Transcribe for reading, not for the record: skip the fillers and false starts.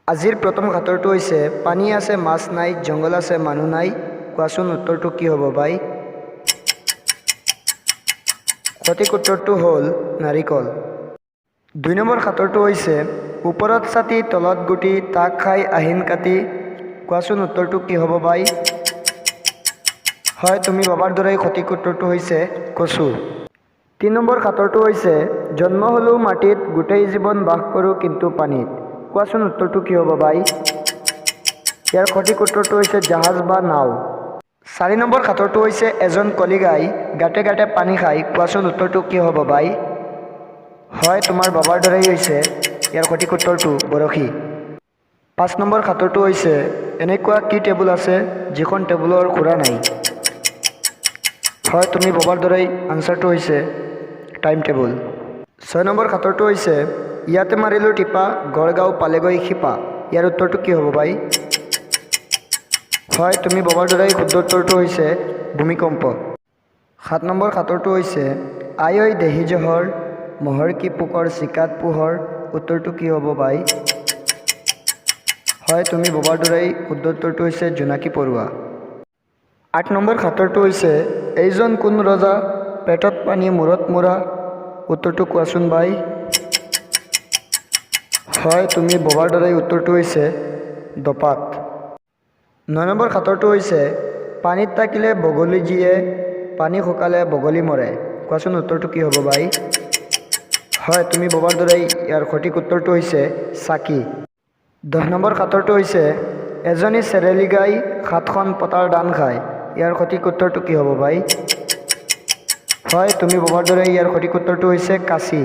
আজিৰ প্ৰথম ঘাটৰটো হৈছে পানী আছে মাছ নাই জংগল আছে মানুহ নাই কোৱাচোন উত্তৰটো কি হ'ব ভাই সঠিক উত্তৰটো হ'ল নাৰিকল ২ নম্বৰ ঘাটৰটো হৈছে ওপৰত ছাতি তলত গুটি তাক খাই আহিন কাটি কোৱাচোন উত্তৰটো কি হ'ব ভাই হয় তুমি বাবাৰ দৰেই সঠিক উত্তৰটো হৈছে কচু ৩ নম্বৰ ঘাটৰটো হৈছে জন্ম হ'লেও মাটিত গোটেই জীৱন বাস কৰোঁ কিন্তু পানীত কোৱাচোন উত্তৰটো কি হ'ব ভাই ইয়াৰ সঠিক উত্তৰটো হৈছে জাহাজ বা নাও ৪ নম্বৰ ঘাটৰটো হৈছে এজন কলিগাই গাঁতে গাঁতে পানী খায় কোৱাচোন উত্তৰটো কি হ'ব ভাই হয় তোমাৰ বাবাৰ দৰেই হৈছে ইয়াৰ সঠিক উত্তৰটো বৰশী ৫ নম্বৰ ঘাটৰটো হৈছে এনেকুৱা কি টেবুল আছে যিখন টেবুলৰ খুৰা নাই হয় তুমি বাবাৰ দৰেই আনচাৰটো হৈছে টাইম টেবুল ৬ নম্বৰ ঘাটৰটো হৈছে ইয়াতে মাৰিলোঁ টিপা গড়গাঁও পালেগৈ শিপা ইয়াৰ উত্তৰটো কি হ'ব ভাই হয় তুমি বাবাৰ দৰেই শুদ্ধ উত্তৰটো হৈছে ভূমিকম্প ৭ নম্বৰ ঘাটৰটো হৈছে আই ঐ দেহি জহৰ মহৰ কি পোকৰ চিকাত পোহৰ উত্তৰটো কি হ'ব ভাই হয় তুমি বাবাৰ দৰেই শুদ্ধ উত্তৰটো হৈছে জোনাকী পৰুৱা ৮ নম্বৰ ঘাটৰটো হৈছে এইজন কোন ৰজা পেটত পানী মূৰত মৰা উত্তৰটো কোৱাচোন ভাই হয় তুমি বাবাৰ দৰেই উত্তৰটো হৈছে দপাত ৯ নম্বৰ ঘাটৰটো হৈছে পানীত থাকিলে বগলী জীয়ে পানী শুকালে বগলী মৰে কোৱাচোন উত্তৰটো কি হ'ব ভাই হয় তুমি বাবাৰ দৰেই ইয়াৰ সঠিক উত্তৰটো হৈছে চাকি ১০ নম্বৰ ঘাটৰটো হৈছে এজনী চেৰেলি গাই ৭খন পতাৰ দান খায় ইয়াৰ সঠিক উত্তৰটো কি হ'ব ভাই হয় তুমি বাবাৰ দৰেই ইয়াৰ সঠিক উত্তৰটো হৈছে কাঁচি